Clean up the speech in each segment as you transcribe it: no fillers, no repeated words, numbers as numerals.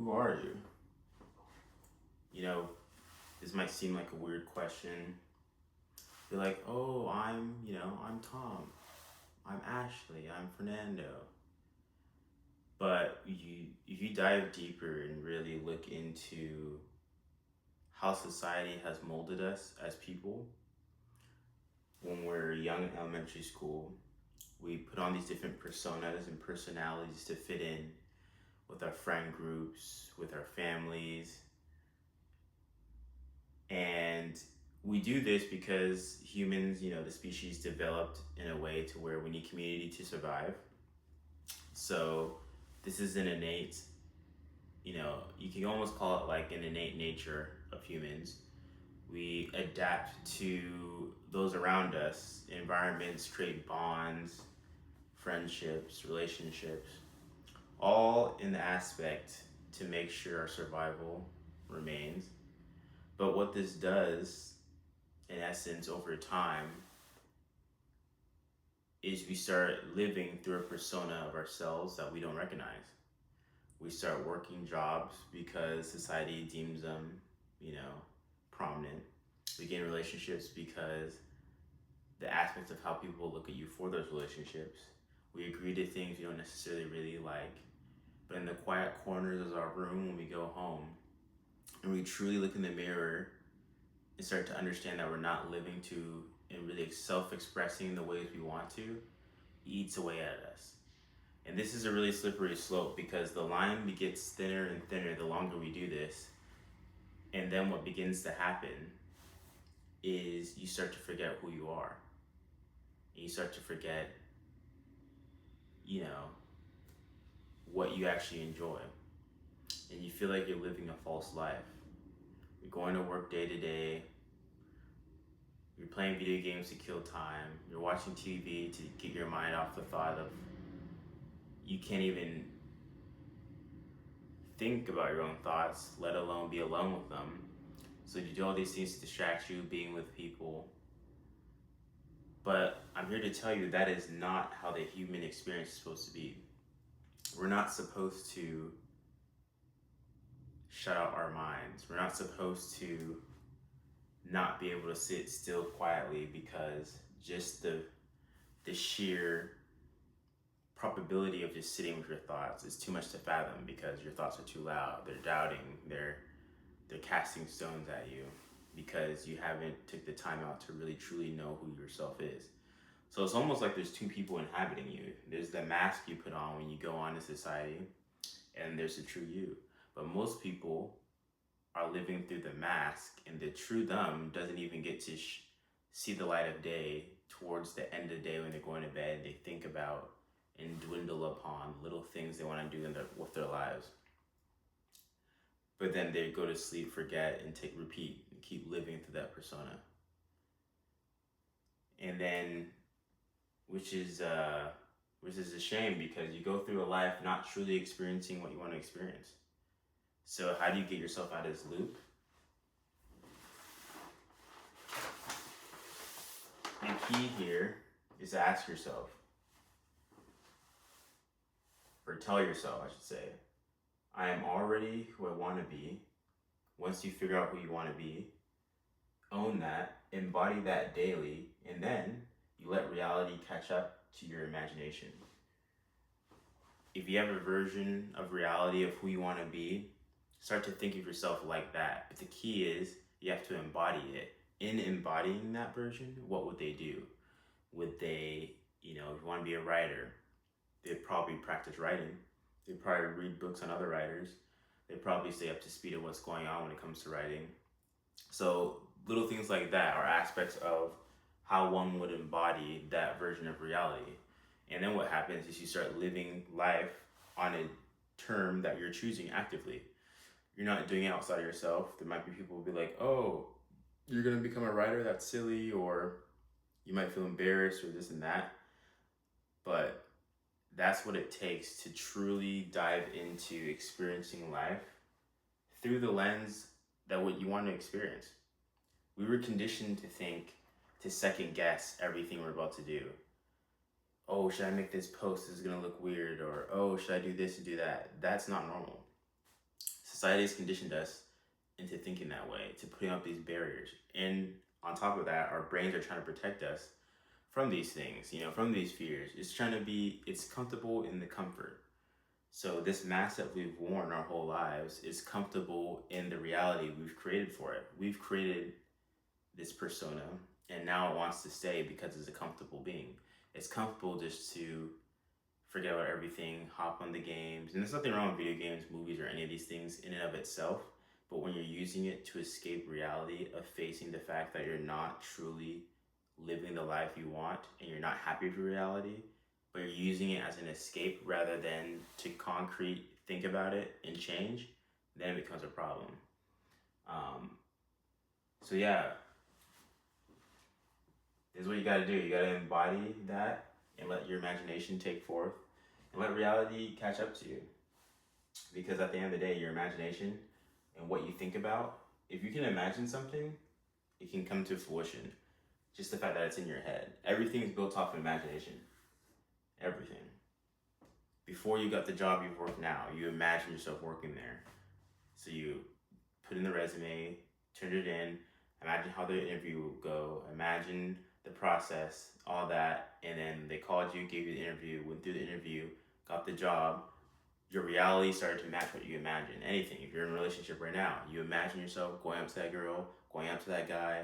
who are you? You know, this might seem like a weird question. You're like, oh, I'm Tom. I'm Ashley. I'm Fernando. But if you dive deeper and really look into how society has molded us as people, when we're young in elementary school, we put on these different personas and personalities to fit in with our friend groups, with our families. And we do this because humans, the species developed in a way to where we need community to survive. So this is an innate, you can almost call it like an innate nature of humans. We adapt to those around us. Environments create bonds, friendships, relationships, all in the aspect to make sure our survival remains. But what this does, in essence, over time, is we start living through a persona of ourselves that we don't recognize. We start working jobs because society deems them, prominent. We get in relationships because the aspects of how people look at you for those relationships. We agree to things we don't necessarily really like. But in the quiet corners of our room when we go home, and we truly look in the mirror and start to understand that we're not living to and really self-expressing the ways we want to, it eats away at us. And this is a really slippery slope because the line gets thinner and thinner the longer we do this. And then what begins to happen is you start to forget who you are. And you start to forget, what you actually enjoy. And you feel like you're living a false life. You're going to work day to day. You're playing video games to kill time. You're watching TV to get your mind off the thought of you can't even think about your own thoughts, let alone be alone with them. So you do all these things to distract you, being with people. But I'm here to tell you that is not how the human experience is supposed to be. We're not supposed to shut out our minds. We're not supposed to not be able to sit still quietly because just the sheer probability of just sitting with your thoughts is too much to fathom because your thoughts are too loud. They're doubting, they're casting stones at you because you haven't took the time out to really truly know who yourself is. So it's almost like there's two people inhabiting you. There's the mask you put on when you go on to society, and there's the true you. But most people are living through the mask, and the true them doesn't even get to see the light of day towards the end of the day when they're going to bed. They think about and dwindle upon little things they want to do with their lives. But then they go to sleep, forget, and repeat, and keep living through that persona. And then, which is a shame because you go through a life not truly experiencing what you want to experience. So how do you get yourself out of this loop? The key here is to ask yourself, or tell yourself, I should say, I am already who I want to be. Once you figure out who you want to be, own that, embody that daily, and then you let reality catch up to your imagination. If you have a version of reality of who you want to be, start to think of yourself like that. But the key is you have to embody it. In embodying that version, what would they do? Would they, if you want to be a writer, they'd probably practice writing. They'd probably read books on other writers. They'd probably stay up to speed of what's going on when it comes to writing. So little things like that are aspects of how one would embody that version of reality. And then what happens is you start living life on a term that you're choosing actively. You're not doing it outside of yourself. There might be people who be like, oh, you're going to become a writer? That's silly. Or you might feel embarrassed or this and that. But that's what it takes to truly dive into experiencing life through the lens that what you want to experience. We were conditioned to second guess everything we're about to do. Oh, should I make this post? This is gonna look weird. Or, oh, should I do this and do that? That's not normal. society has conditioned us into thinking that way, to putting up these barriers. And on top of that, our brains are trying to protect us from these things, from these fears. It's comfortable in the comfort. So this mask that we've worn our whole lives is comfortable in the reality we've created for it. We've created this persona, and now it wants to stay because it's a comfortable being. It's comfortable just to forget about everything, hop on the games. And there's nothing wrong with video games, movies, or any of these things in and of itself. But when you're using it to escape reality of facing the fact that you're not truly living the life you want and you're not happy with reality, but you're using it as an escape rather than to concrete think about it and change, then it becomes a problem. So yeah, this is what you gotta do. You gotta embody that and let your imagination take forth and let reality catch up to you. Because at the end of the day, your imagination and what you think about, if you can imagine something, it can come to fruition. Just the fact that it's in your head. Everything is built off of imagination. Everything. Before you got the job you've worked now, you imagine yourself working there. So you put in the resume, turned it in, imagine how the interview will go, imagine the process, all that, and then they called you, gave you the interview, went through the interview, got the job. Your reality started to match what you imagine. Anything. If you're in a relationship right now, you imagine yourself going up to that girl, going up to that guy,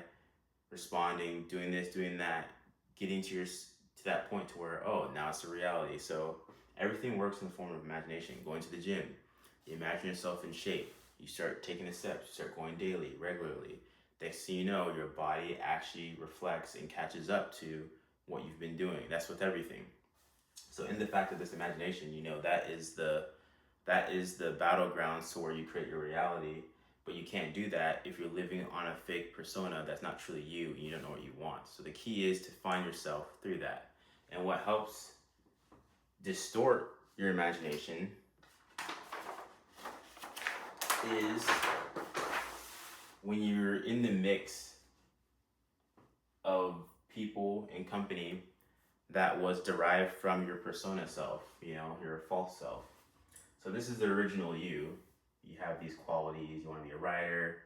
responding, doing this, doing that, getting to that point to where, oh, now it's a reality. So everything works in the form of imagination. Going to the gym, you imagine yourself in shape. You start taking the steps. You start going daily, regularly. Next thing you know, your body actually reflects and catches up to what you've been doing. That's with everything. So in the fact of this imagination, that is the battlegrounds to where you create your reality. But you can't do that if you're living on a fake persona that's not truly you and you don't know what you want. So the key is to find yourself through that. And what helps distort your imagination is when you're in the mix of people and company that was derived from your persona self, your false self. So this is the original you. You have these qualities. You want to be a writer.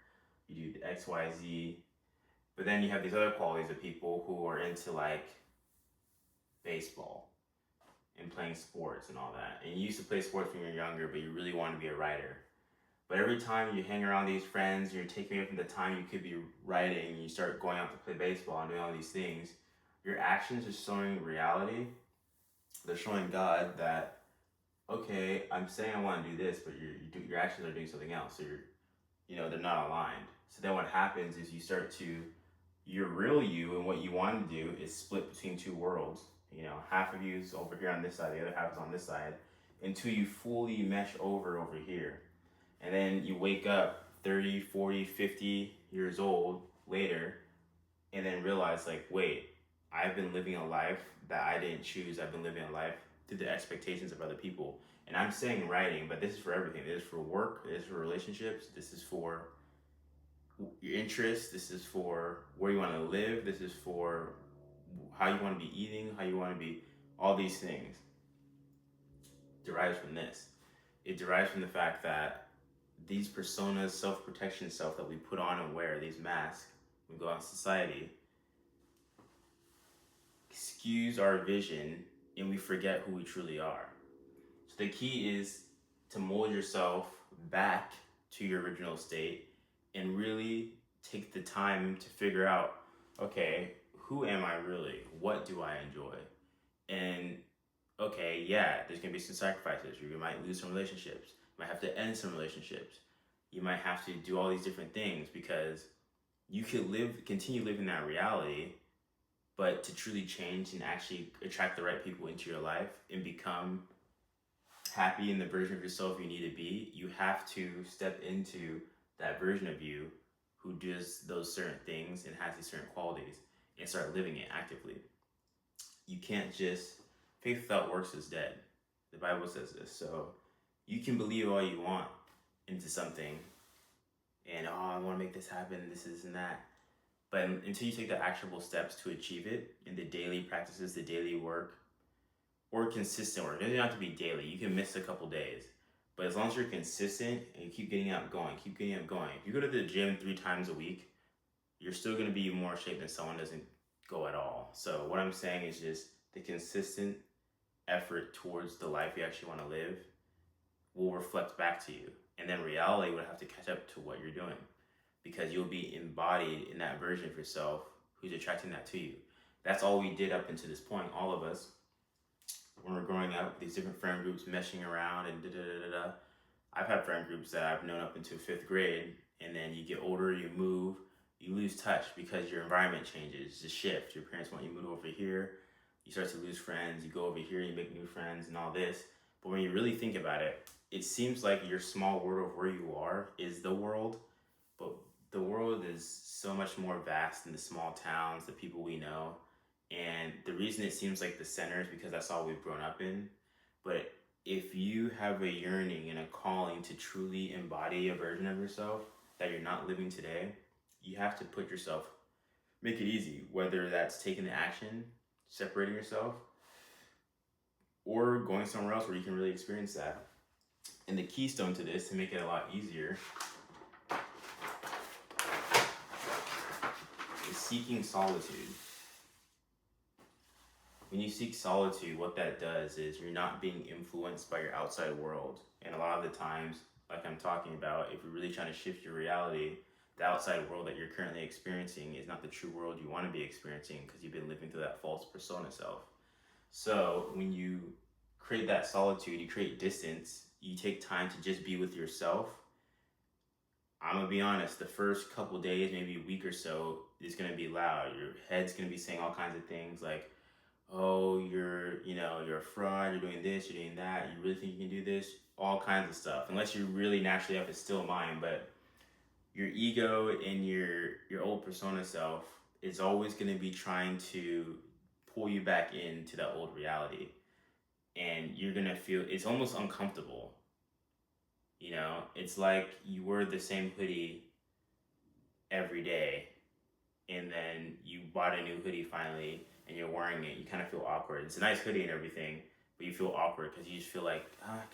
You do X, Y, Z. But then you have these other qualities of people who are into like baseball and playing sports and all that. And you used to play sports when you were younger, but you really want to be a writer. But every time you hang around these friends, you're taking away from the time you could be writing, and you start going out to play baseball and doing all these things, your actions are showing reality. They're showing God that, okay, I'm saying I want to do this, but your actions are doing something else. So they're not aligned. So then what happens is your real you and what you want to do is split between two worlds. Half of you is over here on this side, the other half is on this side, until you fully mesh over here. And then you wake up 30, 40, 50 years old later and then realize like, wait, I've been living a life that I didn't choose. I've been living a life through the expectations of other people. And I'm saying writing, but this is for everything. This is for work. This is for relationships. This is for your interests. This is for where you want to live. This is for how you want to be eating, how you want to be, all these things derives from this. It derives from the fact that these personas, self-protection self that we put on and wear, these masks, we go out in society, skews our vision and we forget who we truly are. So the key is to mold yourself back to your original state and really take the time to figure out, okay, who am I really? What do I enjoy? And okay, yeah, there's gonna be some sacrifices. You might lose some relationships. You might have to end some relationships. You might have to do all these different things because you could continue living that reality, but to truly change and actually attract the right people into your life and become happy in the version of yourself you need to be, you have to step into that version of you who does those certain things and has these certain qualities and start living it actively. You can't just, faith without works is dead. The Bible says this. So you can believe all you want into something and, I want to make this happen, this and that. But until you take the actionable steps to achieve it in the daily practices, the daily work, or consistent work, it doesn't have to be daily. You can miss a couple days. But as long as you're consistent and you keep getting up going, keep getting up going. If you go to the gym 3 times a week, you're still going to be in more shape than someone doesn't go at all. So what I'm saying is just the consistent effort towards the life you actually want to live will reflect back to you. And then reality would have to catch up to what you're doing, because you'll be embodied in that version of yourself who's attracting that to you. That's all we did up until this point, all of us. When we're growing up, these different friend groups meshing around and da-da-da-da-da. I've had friend groups that I've known up into 5th grade, and then you get older, you move, you lose touch because your environment changes. It's a shift. Your parents want you to move over here, you start to lose friends, you go over here, you make new friends and all this. But when you really think about it, it seems like your small world of where you are is the world, but the world is so much more vast than the small towns, the people we know. And the reason it seems like the center is because that's all we've grown up in. But if you have a yearning and a calling to truly embody a version of yourself that you're not living today, you have to put yourself, make it easy, whether that's taking the action, separating yourself, or going somewhere else where you can really experience that. And the keystone to this, to make it a lot easier, is seeking solitude. When you seek solitude, what that does is you're not being influenced by your outside world. And a lot of the times, like I'm talking about, if you're really trying to shift your reality, the outside world that you're currently experiencing is not the true world you want to be experiencing, because you've been living through that false persona self. So when you create that solitude, you create distance, you take time to just be with yourself. I'm gonna be honest, the first couple days, maybe a week or so, is gonna be loud. Your head's gonna be saying all kinds of things like, oh, you're a fraud, you're doing this, you're doing that, you really think you can do this, all kinds of stuff, unless you really naturally have a still mind. But your ego and your old persona self is always going to be trying to pull you back into that old reality, and you're going to feel it's almost uncomfortable. It's like you wear the same hoodie every day, and then you bought a new hoodie finally and you're wearing it, you kind of feel awkward. It's a nice hoodie and everything, but you feel awkward because you just feel like,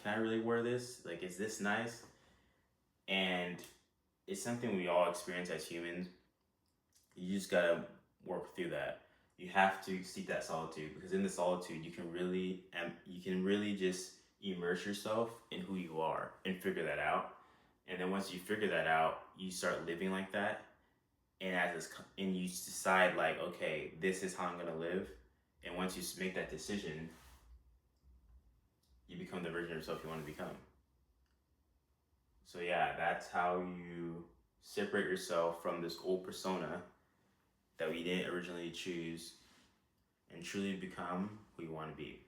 can I really wear this? Like, is this nice? And it's something we all experience as humans. You just gotta work through that. You have to seek that solitude, because in the solitude, you can really just immerse yourself in who you are and figure that out. And then once you figure that out, you start living like that. And you decide like, okay, this is how I'm gonna live. And once you make that decision, you become the version of yourself you want to become. So yeah, that's how you separate yourself from this old persona that we didn't originally choose, and truly become who you want to be.